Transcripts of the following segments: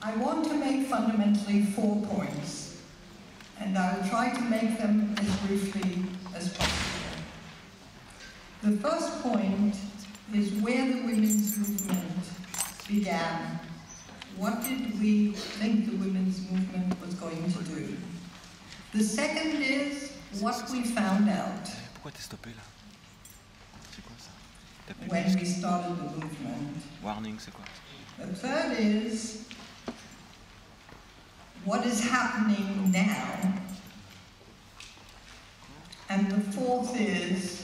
I want to make fundamentally 4 points, and I'll try to make them as briefly as possible. The first point is where the women's movement began. What did we think the women's movement was going to do? The second is what we found out when we started the movement. Warning, c'est quoi? The third is what is happening now. And the fourth is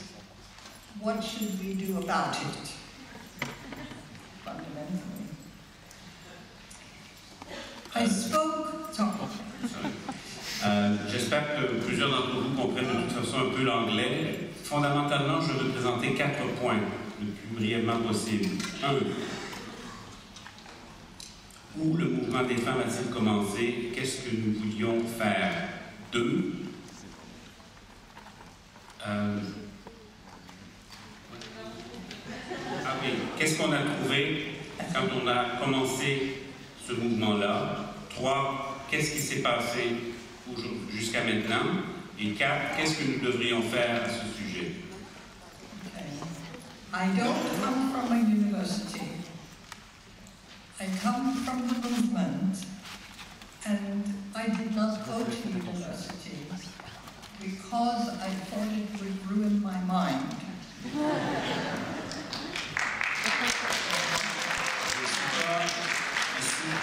what should we do about it, fundamentally. I spoke... J'espère que plusieurs d'entre vous comprennent de toute façon un peu l'anglais. Fondamentalement, je vais présenter 4 points, le plus brièvement possible. 1. Où le mouvement des femmes a-t-il commencé? Qu'est-ce que nous voulions faire? 2. Qu'est-ce qu'on a trouvé quand on a commencé ce mouvement-là? 3. Qu'est-ce qui s'est passé jusqu'à maintenant? Et 4. Qu'est-ce que nous devrions faire à ce sujet? I don't come from a university. I come from the movement, and I did not go to university because I thought it would ruin my mind.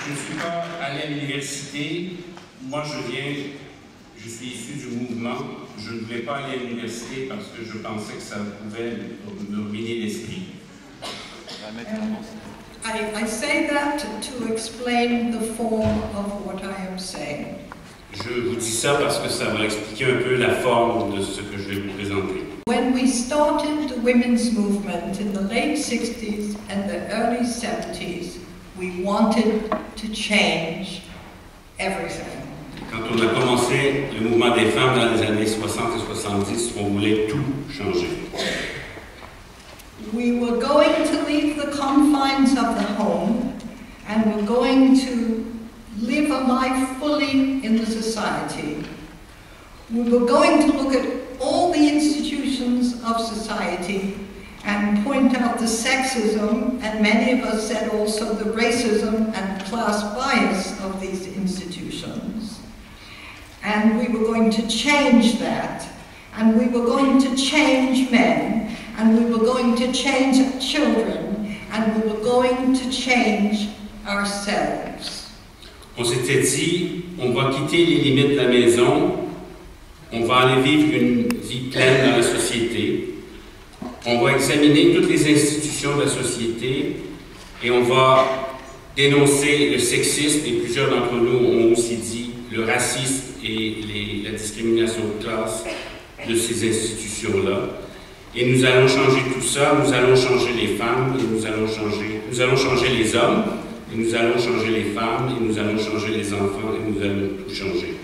Je ne suis pas allé à l'université. Moi, je suis issu du mouvement. Je ne voulais pas aller à l'université parce que je pensais que ça pouvait me ruiner l'esprit. I say that to explain the form of what I am saying. Je vous dis ça parce que ça va expliquer un peu la forme de ce que je vais vous présenter. When we started the women's movement in the late 60s and the early 70s, we wanted to change everything. Quand on a commencé le mouvement des femmes dans les années 60 et 70, on voulait tout changer. We were going to leave the confines of the home and we're going to live a life fully in the society. We were going to look at all the institutions of society and point out the sexism, and many of us said also the racism and class bias of these institutions. And we were going to change that, and we were going to change men, and we were going to change children, and we were going to change ourselves. On s'était dit, on va quitter les limites de la maison, on va aller vivre une vie pleine dans la société, on va examiner toutes les institutions de la société et on va dénoncer le sexisme, et plusieurs d'entre nous ont aussi dit le racisme et la discrimination de classe de ces institutions-là. Et nous allons changer tout ça, nous allons changer les femmes, et nous allons changer les hommes, et nous allons changer les femmes, et nous allons changer les enfants, et nous allons tout changer.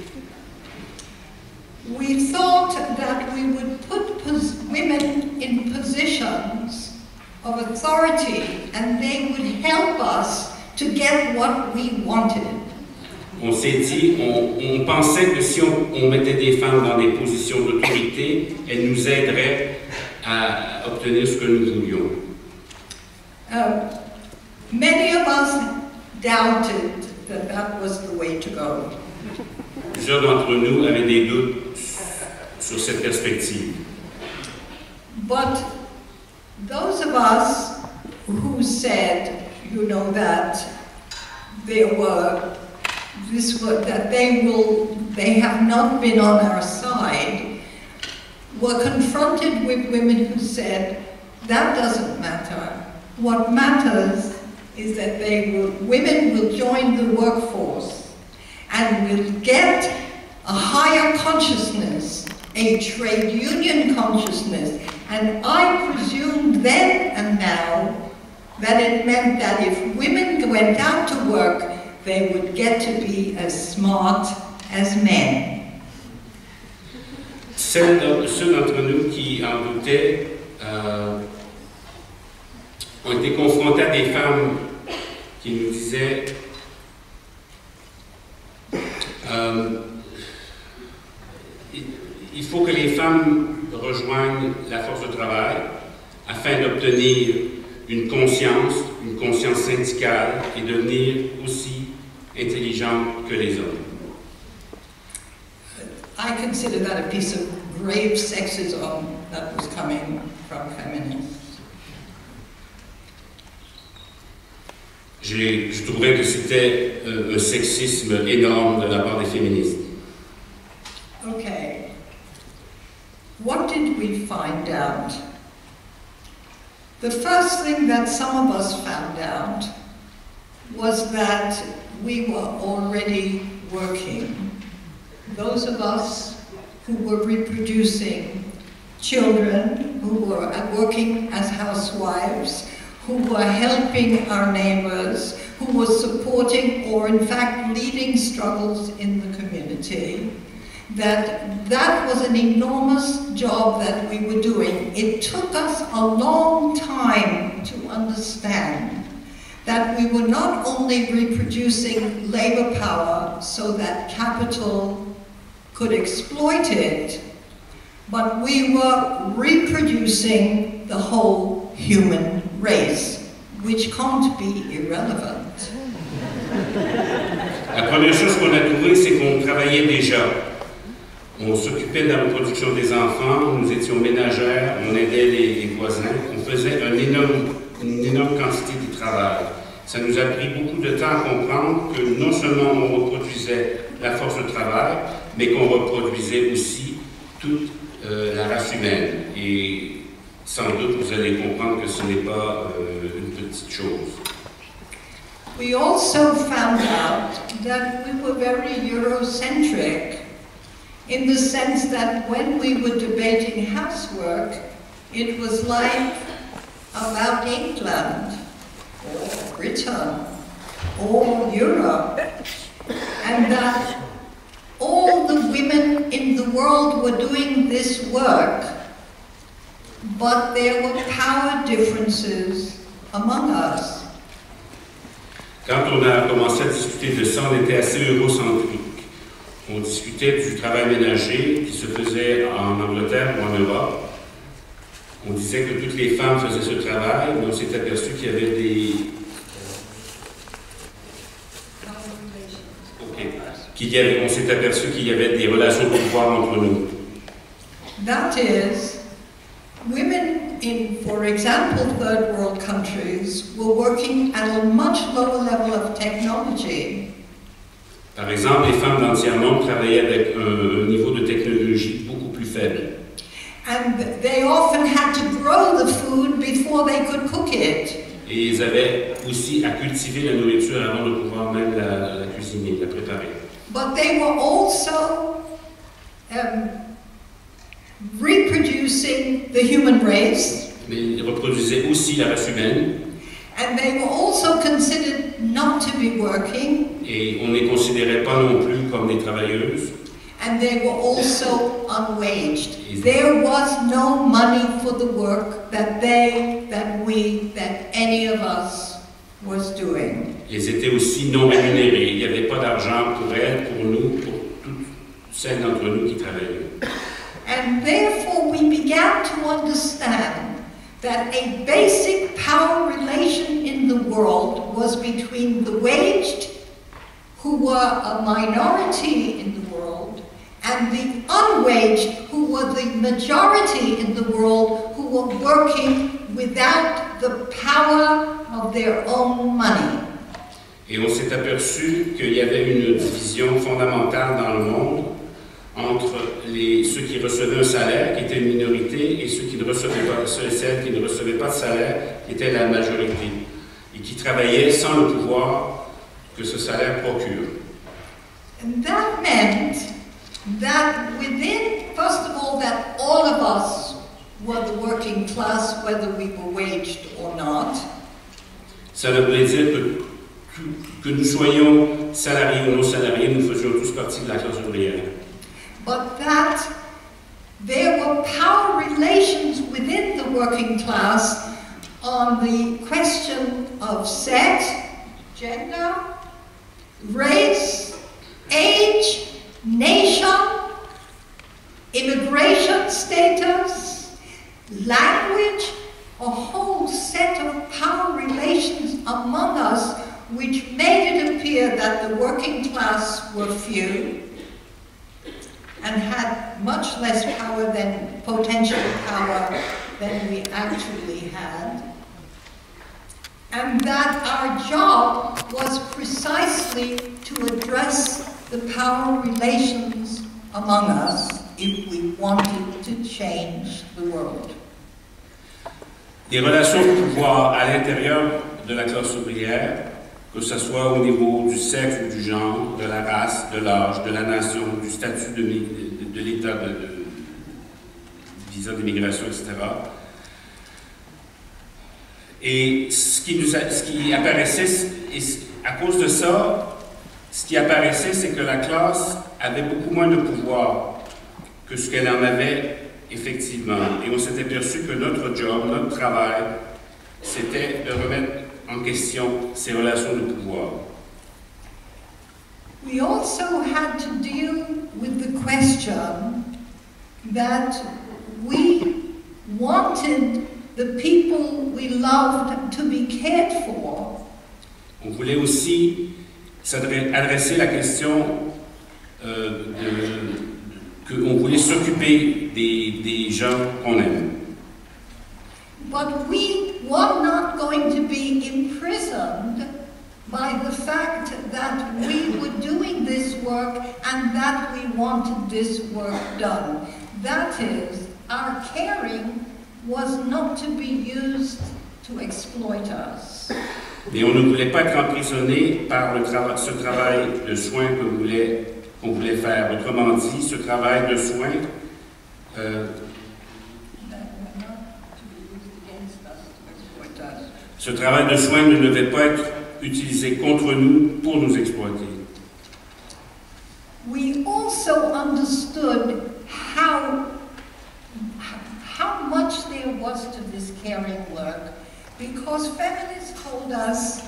We thought that we would put women in positions of authority and they would help us to get what we wanted. On s'est dit, on pensait que si on mettait des femmes dans des positions d'autorité, elles nous aideraient à obtenir ce que nous voulions. Many of us doubted that that was the way to go. Plusieurs d'entre nous avaient des doutes sur cette perspective. But those of us who said, you know, that they have not been on our side, were confronted with women who said, that doesn't matter. What matters is that women will join the workforce and will get a higher consciousness, a trade union consciousness. And I presumed then and now that it meant that if women went out to work, they would get to be as smart as men. Ceux d'entre nous qui en doutaient ont été confrontés à des femmes qui nous disaient faut que les femmes rejoignent la force de travail afin d'obtenir une conscience syndicale et devenir aussi intelligentes que les hommes. I consider that a piece of grave sexism that was coming from feminists. Je trouvais que c'était un sexisme énorme de la part des féministes. Okay. What did we find out? The first thing that some of us found out was that we were already working. Those of us who were reproducing, children who were working as housewives, who were helping our neighbors, who were supporting or in fact leading struggles in the community, that was an enormous job that we were doing. It took us a long time to understand that we were not only reproducing labor power so that capital could exploit it, but we were reproducing the whole human race, which can't be irrelevant. La première chose qu'on a trouvée, c'est qu'on travaillait déjà. On s'occupait de la reproduction des enfants, nous étions ménagères, on aidait les voisins, on faisait une énorme quantité de travail. Ça nous a pris beaucoup de temps à comprendre que non seulement on reproduisait la force de travail, mais qu'on reproduisait aussi toute la race humaine. Et sans doute, vous allez comprendre que ce n'est pas une petite chose. We also found out that we were very Eurocentric, in the sense that when we were debating housework, it was like about England, or Britain, or Europe, and that all the women in the world were doing this work, but there were power differences among us. Quand on a commencé à discuter de ça, on était assez eurocentrique. On discutait du travail ménager qui se faisait en Angleterre ou en Europe. On disait que toutes les femmes faisaient ce travail, mais on s'est aperçu qu'il y avait des... On s'est aperçu qu'il y avait des relations de pouvoir entre nous. That is, women in, for example, third world countries were working at a much lower level of technology. Par exemple, les femmes dans tiers-monde travaillaient avec un niveau de technologie beaucoup plus faible. And they often had to grow the food before they could cook it. Et ils avaient aussi à cultiver la nourriture avant de pouvoir même la cuisiner, la préparer. But they were also reproducing the human race. Mais ils reproduisaient aussi la race humaine. And they were also considered not to be working. Et on ne les considérait pas non plus comme des travailleuses. And they were also unwaged. There was no money for the work that any of us was doing. Ils étaient aussi non rémunérés. Il n'y avait pas d'argent pour elles, pour nous, pour toutes celles d'entre nous qui travaillaient. And therefore we began to understand that a basic power relation in the world was between the waged, who were a minority in the world, and the unwaged, who were the majority in the world, who were working without the power of their own money. Et on s'est aperçu qu'il y avait une division fondamentale dans le monde entre ceux qui recevaient un salaire, qui étaient une minorité, et ceux qui ne recevaient pas, celles qui ne recevaient pas de salaire, qui étaient la majorité, et qui travaillaient sans le pouvoir que ce salaire procure. And that meant that within, first of all, that all of us were the working class, whether we were waged or not. Ça voulait dire que nous soyons salariés ou non salariés, nous faisions tous partie de la classe ouvrière. But that there were power relations within the working class on the question of sex, gender, race, age, nation, immigration status, language, a whole set of power relations among us which made it appear that the working class were few and had much less power than potential power than we actually had, and that our job was precisely to address the power relations among us if we wanted to change the world. Les relations de pouvoir à l'intérieur de la classe ouvrière, que ce soit au niveau du sexe ou du genre, de la race, de l'âge, de la nation, du statut de l'état de visa d'immigration, etc. Et ce qui apparaissait, à cause de ça, ce qui apparaissait, c'est que la classe avait beaucoup moins de pouvoir que ce qu'elle en avait effectivement. Et on s'est aperçu que notre job, notre travail, c'était de remettre en question ces relations de pouvoir. We also had to deal with the question that we wanted the people we loved to be cared for. On voulait aussi adresser la question qu'on voulait s'occuper des gens qu'on aime. But we were not going to be imprisoned by the fact that we were doing this work and that we wanted this work done. That is, our caring was not to be used to exploit us. Mais on ne voulait pas être emprisonné par ce travail de soins qu'on voulait faire. Autrement dit, ce travail de soins ce travail de soins ne devait pas être utilisé contre nous pour nous exploiter. We also understood how much there was to this caring work, because feminists told us,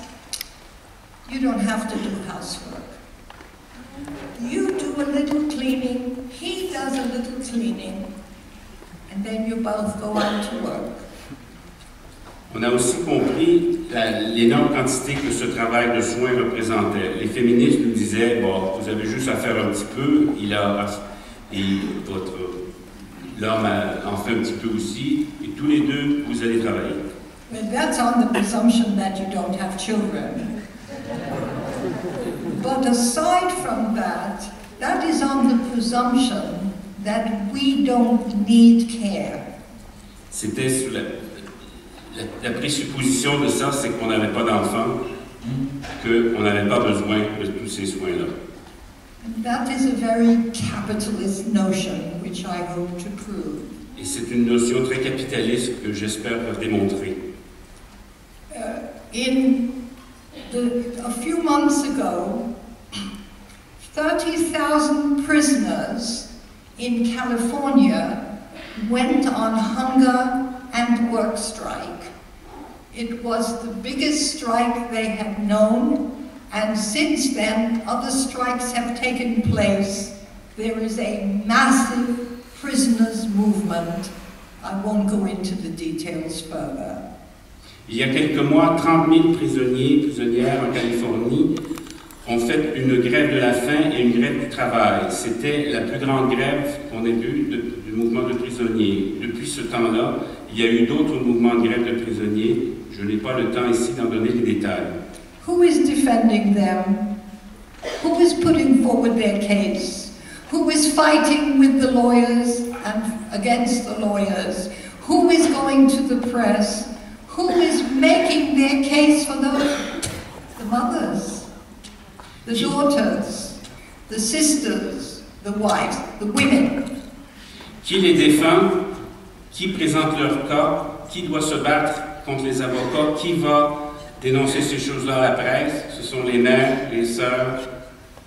you don't have to do housework. You do a little cleaning, he does a little cleaning, and then you both go out to work. On a aussi compris l'énorme quantité que ce travail de soins représentait. Les féministes nous disaient, bon, vous avez juste à faire un petit peu, l'homme en fait un petit peu aussi, et tous les deux, vous allez travailler. Well, that's on the presumption that you don't have children. But aside from that, that is on the presumption that we don't need care. C'était sur la présupposition de ça, c'est qu'on n'avait pas d'enfants, qu'on n'avait pas besoin de tous ces soins-là. That is a very capitalist notion, which I hope to prove. Et c'est une notion très capitaliste que j'espère démontrer. A few months ago, 30,000 prisoners in California went on hunger and work strike. It was the biggest strike they had known, and since then other strikes have taken place. There is a massive prisoners movement. I won't go into the details further. Il y a quelques mois, 30 000 prisonniers et prisonnières en Californie ont fait une grève de la faim et une grève du travail. C'était la plus grande grève qu'on ait vue du mouvement de prisonniers. Depuis ce temps-là, il y a eu d'autres mouvements de grève de prisonniers. Je n'ai pas le temps ici d'en donner les détails. Who is defending them? Who is putting forward their case? Who is fighting with the lawyers and against the lawyers? Who is going to the press? Who is making their case for the mothers, the daughters, the sisters, the wives, the women? Qui les défend? Qui présente leur cas? Qui doit se battre contre les avocats? Qui va dénoncer ces choses-là à la presse? Ce sont les mères, les sœurs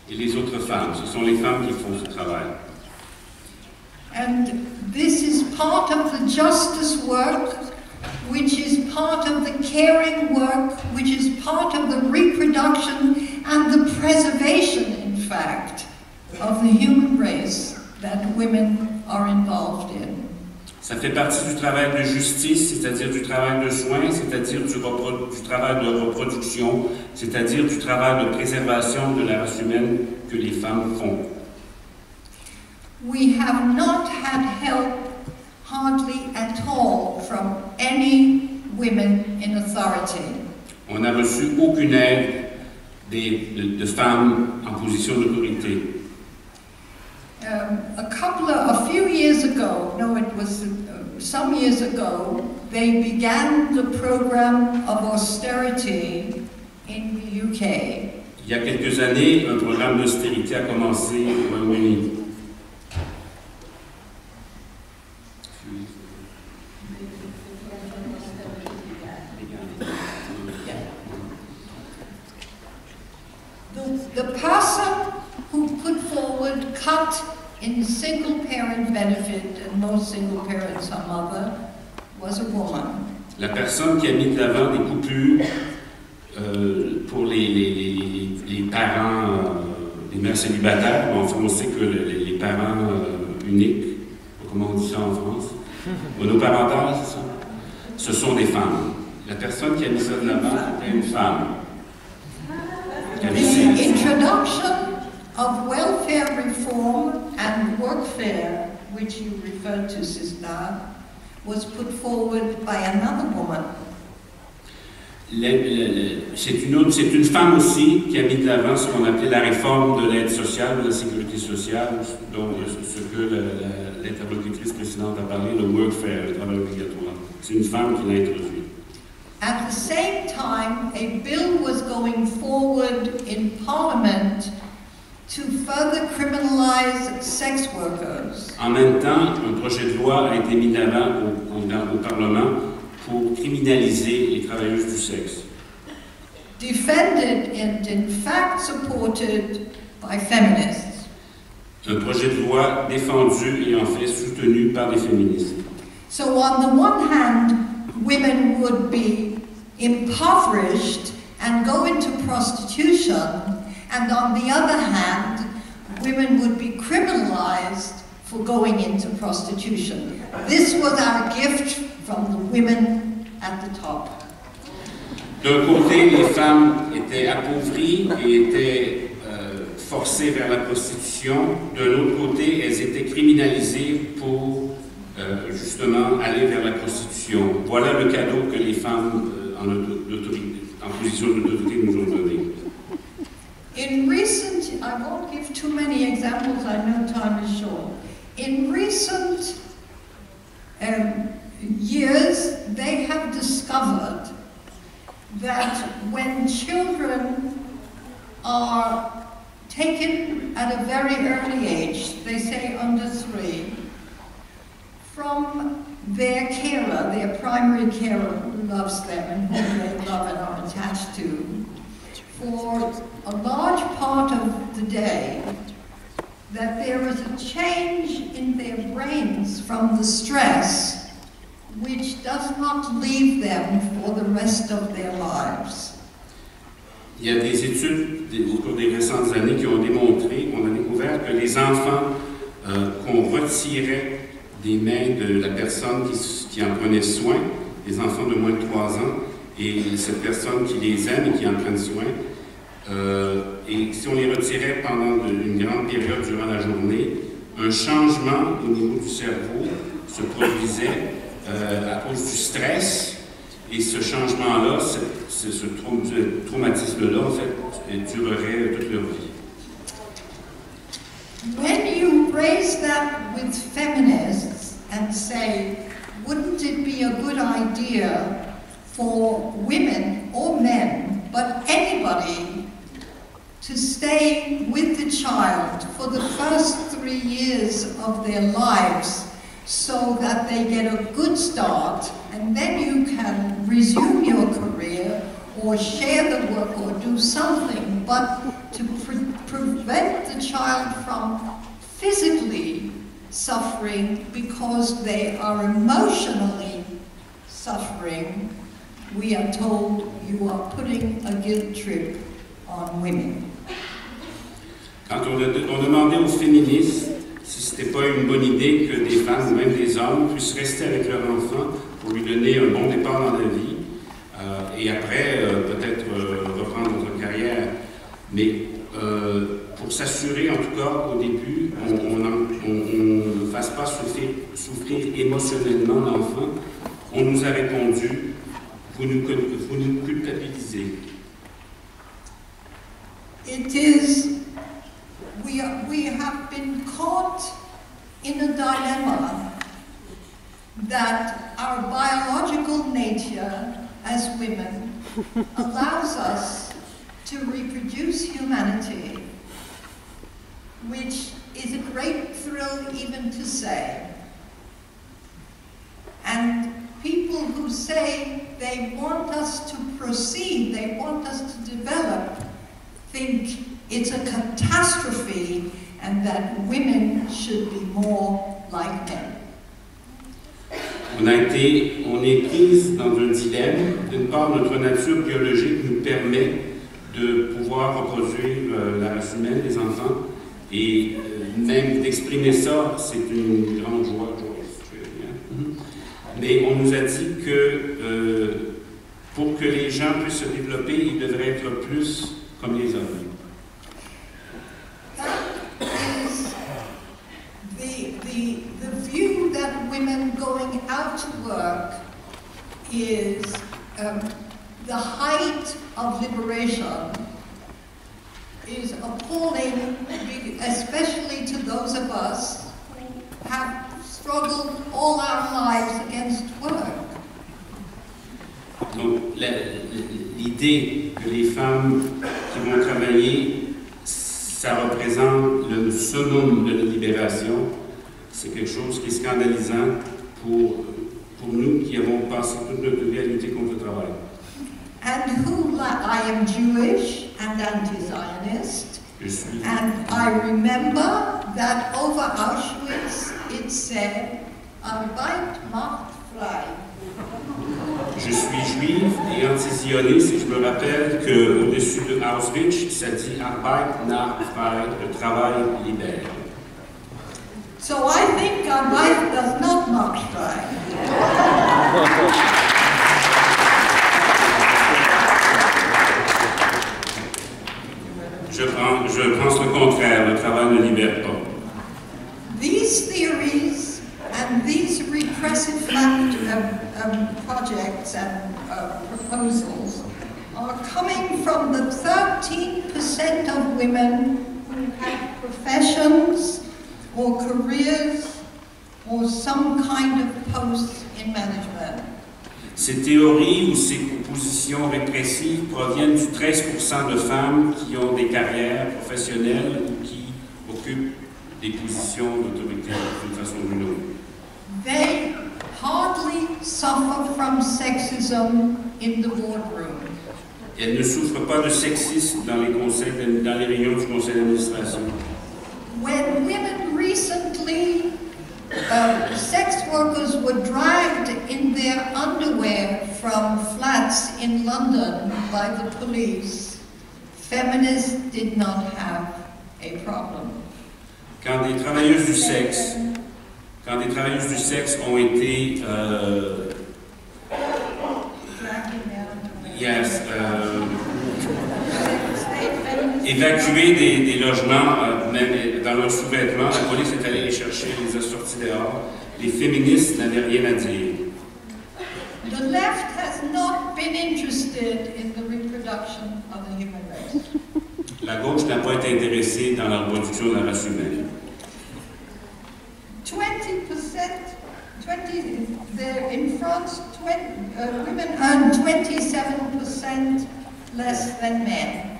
et les autres femmes. Ce sont les femmes qui font ce travail. And this is part of the justice work, which is part of the caring work, which is part of the reproduction and the preservation, in fact, of the human race that women are involved in. Ça fait partie du travail de justice, c'est-à-dire du travail de soins, c'est-à-dire du travail de reproduction, c'est-à-dire du travail de préservation de la race humaine que les femmes font. We have not had help hardly at all from any women in authority. On n'a reçu aucune aide de femmes en position d'autorité. A few years ago, no, it was some years ago, they began the program of austerity in the UK. Il y a quelques années, un programme d'austérité a commencé au Royaume-Uni. The person who put forward cut in single-parent benefit, and most single parents are mother, was a woman. La personne qui a mis de l'avant des coupures pour les parents, les mères célibataires, enfin on sait que les parents uniques, comment on dit ça en France, monoparentales, c'est ça? Ce sont des femmes. La personne qui a mis ça de l'avant était une femme. The introduction of welfare reform and workfare, which you referred to, Sister, was put forward by another woman. C'est une femme aussi qui a mis de l'avant ce qu'on appelait la réforme de l'aide sociale, de la sécurité sociale, donc ce que l'interlocutrice précédente a parlé, le workfare, le travail obligatoire. C'est une femme qui l'a introduit. At the same time, a bill was going forward in Parliament to further criminalize sex workers. En même temps, un projet de loi a été mis de l'avant au Parlement pour criminaliser les travailleuses du sexe. Defended and in fact supported by feminists. Un projet de loi défendu et en fait soutenu par les féministes. So on the one hand, women would be impoverished and go into prostitution, and on the other hand, women would be criminalized for going into prostitution. This was our gift from the women at the top. D'un côté, les femmes étaient appauvries et étaient forcées vers la prostitution. De l'autre côté, elles étaient criminalisées pour justement aller vers la prostitution. Voilà le cadeau que les femmes en position d'autorité nous ont donné. In recent, I won't give too many examples, I know time is short. In recent years, they have discovered that when children are taken at a very early age, they say under 3, from their carer, their primary carer who loves them and whom they love and are attached to, for a large part of the day, that there is a change in their brains from the stress, which does not leave them for the rest of their lives. Il y a des études au cours des récentes années qui ont démontré, on a découvert que les enfants qu'on retirait des mains de la personne qui en prenait soin, des enfants de moins de 3 ans, et cette personne qui les aime et qui en prenne soin, et si on les retirait pendant une grande période durant la journée, un changement au niveau du cerveau se produisait à cause du stress, et ce changement-là, ce traumatisme-là, en fait, durerait toute leur vie. When you raise that with feminists and say, wouldn't it be a good idea for women or men, but anybody, to stay with the child for the first 3 years of their lives so that they get a good start, and then you can resume your career or share the work or do something, but to prevent the child from physically suffering because they are emotionally suffering, we are told you are putting a guilt trip on women. Quand on demandait aux féministes si ce n'était pas une bonne idée que des femmes ou même des hommes puissent rester avec leur enfant pour lui donner un bon départ dans la vie et après peut-être reprendre notre carrière. Mais pour s'assurer en tout cas au début on ne fasse pas souffrir émotionnellement l'enfant, on nous a répondu vous nous culpabilisez. It is, we have been caught in a dilemma that our biological nature as women allows us to reproduce humanity, which is a great thrill even to say. And people who say they want us to proceed, they want us to develop, think it's a catastrophe and that women should be more like men. On est prise dans un dilemme. D'une part, notre nature biologique nous permet de pouvoir reproduire la race humaine, les enfants, et même d'exprimer ça, c'est une grande joie. Mais on nous a dit que pour que les gens puissent se développer, ils devraient être plus comme les hommes. The view that women going out to work is the height of liberation is appalling, especially to those of us who have struggled all our lives against work. Donc, l'idée que les femmes qui vont travailler, ça représente le summum de la libération, c'est quelque chose qui est scandalisant pour nous qui avons passé toute notre vie à lutter contre le travail. And who, I am Jewish and anti-Zionist, and I remember that over Auschwitz it said, Arbeit macht frei. Je suis juive et anti-zioniste et je me rappelle qu'au-dessus de Auschwitz, ça dit Arbeit macht frei, le travail libère. So I think Arbeit does not macht frei. Je pense le contraire, le travail ne libère pas. These theories and these repressive projects and proposals are coming from the 13% of women who have professions or careers or some kind of posts in management. Ces théories ou ces propositions répressives proviennent du 13% de femmes qui ont des carrières professionnelles ou qui occupent des positions d'autorité d'une façon ou d'une autre. They hardly suffer from sexism in the boardroom. Elles ne souffrent pas de sexisme dans les réunions du conseil d'administration. When women recently, sex workers were dragged in their underwear from flats in London by the police, feminists did not have a problem. Quand des travailleuses du sexe ont été évacuées des logements, même dans leurs sous-vêtements, la police est allée les chercher, les a sortis dehors. Les féministes n'avaient rien à dire. The left has not been interested in the reproduction of the human race. La gauche n'a pas été intéressée dans la reproduction de la race humaine. 20%, in France, women earn 27% less than men.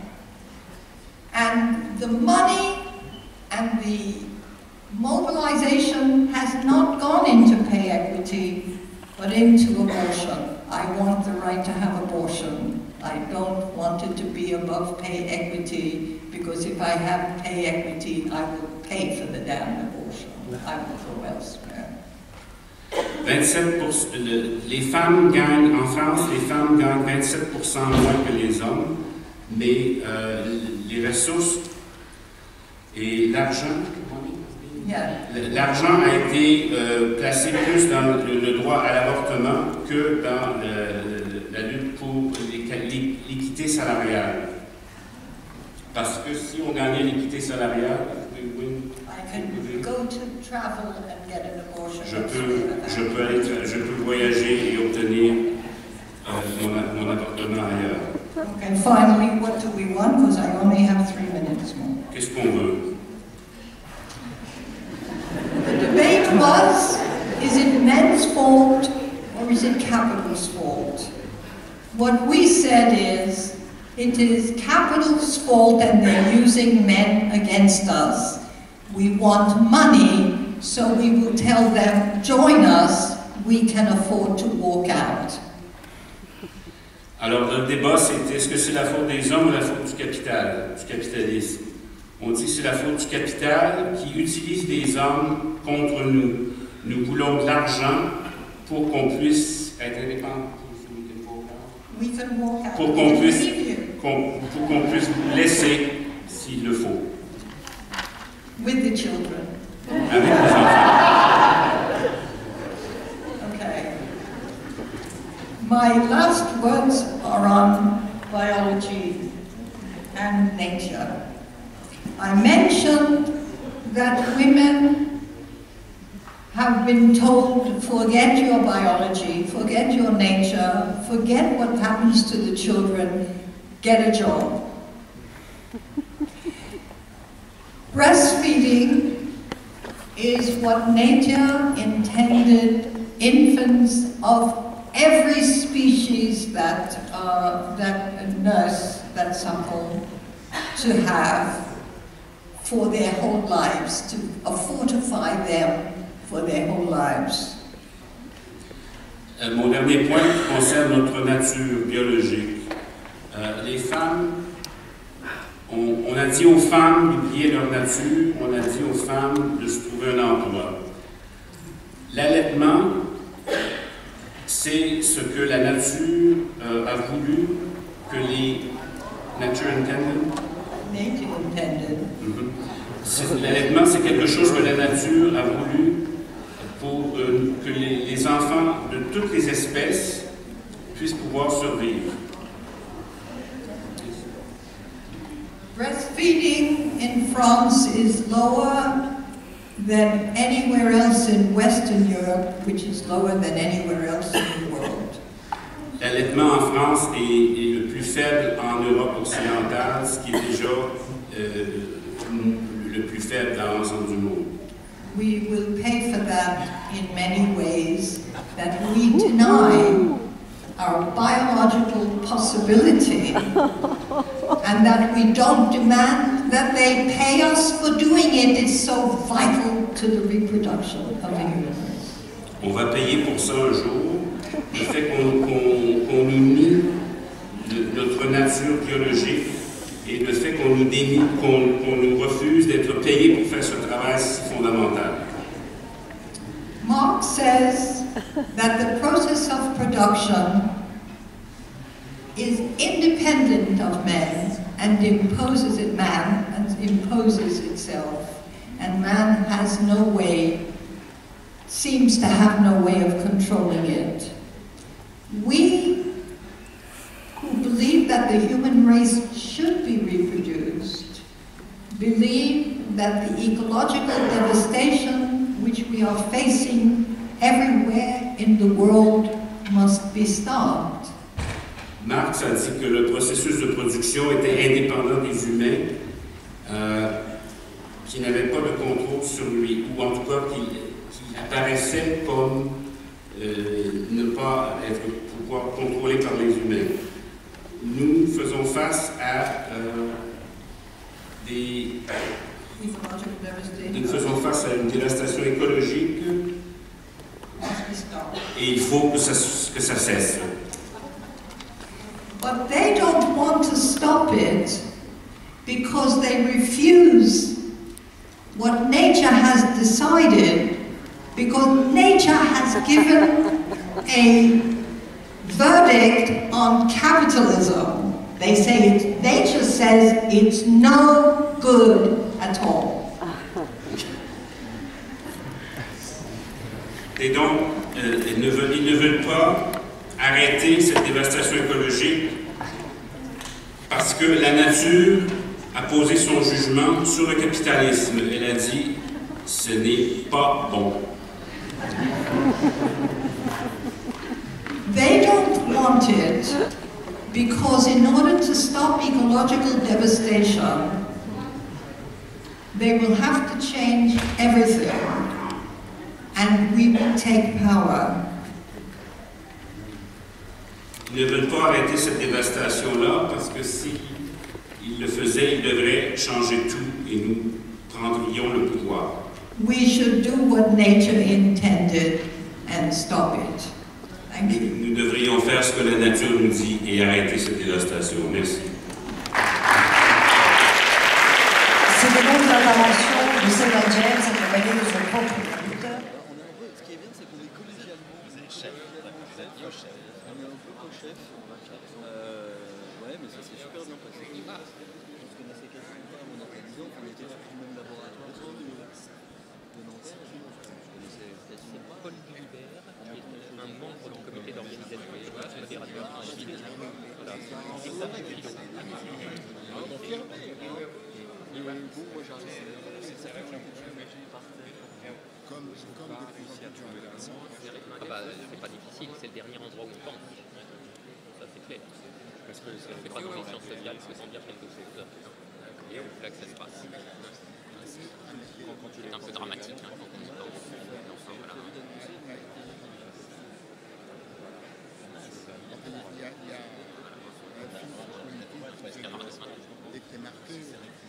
And the money and the mobilization has not gone into pay equity, but into abortion. I want the right to have abortion. I don't want it to be above pay equity, because if I have pay equity, I will pay for the damn abortion. I will go elsewhere. 27%, les femmes gagnent, en France, les femmes gagnent 27% moins que les hommes, mais les ressources et l'argent, L'argent a été placé plus dans le droit à l'avortement que dans la lutte pour l'équité salariale. Parce que si on gagnait l'équité salariale, je peux voyager et obtenir mon avortement ailleurs. And finally, what do we want? Because I only have 3 minutes more. Qu'est-ce qu'on veut? The debate was, is it men's fault or is it capital's fault? What we said is, it is capital's fault and they're using men against us. We want money, so we will tell them, join us, we can afford to walk out. Alors, le débat, c'était est-ce que c'est la faute des hommes ou la faute du capital, du capitalisme? On dit que c'est la faute du capital qui utilise les hommes contre nous. Nous voulons de l'argent pour qu'on puisse être indépendant. Pour qu'on puisse vous laisser s'il le faut. With the children. Avec les enfants. Okay. My last words are on biology and nature. I mentioned that women have been told, forget your biology, forget your nature, forget what happens to the children, get a job. Breastfeeding is what nature intended infants of every species that nurse, that suckle, to have for their whole lives, to fortify them for their whole lives. Mon dernier point concerne notre nature biologique. Les femmes, on a dit aux femmes d'oublier leur nature, on a dit aux femmes de se trouver un emploi. L'allaitement, c'est ce que la nature a voulu que les nature intended. L'allaitement, c'est quelque chose que la nature a voulu pour que les enfants de toutes les espèces puissent pouvoir survivre. Breastfeeding in France is lower than anywhere else in Western Europe, which is lower than anywhere else in the world. L'allaitement en France est le plus faible en Europe occidentale, ce qui est déjà le plus faible dans l'ensemble du monde. We will pay for that in many ways, that we deny our biological possibility and that we don't demand that they pay us for doing it is so vital to the reproduction of the universe. On va payer pour ça un jour. Le fait qu'on nous nie notre nature biologique et le fait qu'on nous dénie, qu'on nous refuse d'être payés pour faire ce travail si fondamental. Marx says that the process of production is independent of man and imposes itself, and man has no way, seems to have no way of controlling it. We who believe that the human race should be reproduced believe that the ecological devastation which we are facing everywhere in the world must be stopped. Marx a dit que le processus de production était indépendant des humains, qui n'avaient pas de contrôle sur lui, ou en tout cas qui apparaissait comme ne pas être pouvoir contrôlé par les humains. Nous faisons face à une dévastation écologique et il faut que ça cesse. But they don't want to stop it because they refuse what nature has decided, because nature has given a verdict on capitalism. They say nature says it's no good at all. Et donc, ils ne veulent pas arrêter cette dévastation écologique parce que la nature a posé son jugement sur le capitalisme. Elle a dit, ce n'est pas bon. They don't want it because in order to stop ecological devastation, they will have to change everything and we will take power. Ils ne veulent pas arrêter cette dévastation-là parce que si ils le faisaient, ils devraient changer tout et nous prendrions le pouvoir. We should do what nature intended and stop it. Thank you. Nous devrions faire ce que la nature nous dit et arrêter cette dévastation. Merci. C'était donc l'intervention de Selma James accompagnée de son propre producteur. Ce qui est bien, c'est qu'on est collégialement. Vous êtes chef. Vous êtes co-chef. On est un peu co-chef. Ouais, mais ça s'est super bien passé. On se connaissait quasiment pas, on était 10 ans, on était dans le même laboratoire de Nancy. Je connaissais quasiment pas. Paul Gilbert, qui est un membre du comité d'organisation et de la fédération. Voilà, c'est ça, Bon, moi j'arrive. C'est ça que c'est pas difficile, c'est le dernier endroit où on pense. Ça c'est clair. Parce que c'est pas dans les sciences sociales, c'est sans dire quelque chose. Et là que ça se passe. C'est un peu dramatique hein, quand on y pense. Enfin, voilà. Il y a un film qui est marqué,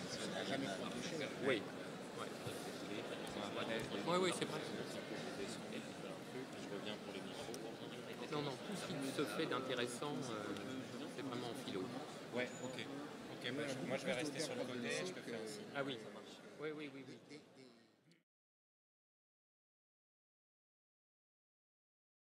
ça n'a jamais coûté cher. Oui. Oui, c'est vrai. Non, tout ce qui se fait d'intéressant, c'est vraiment en philo. Ouais, ok. Moi je vais rester sur le côté, je peux faire aussi. Ah oui, ça marche. Oui.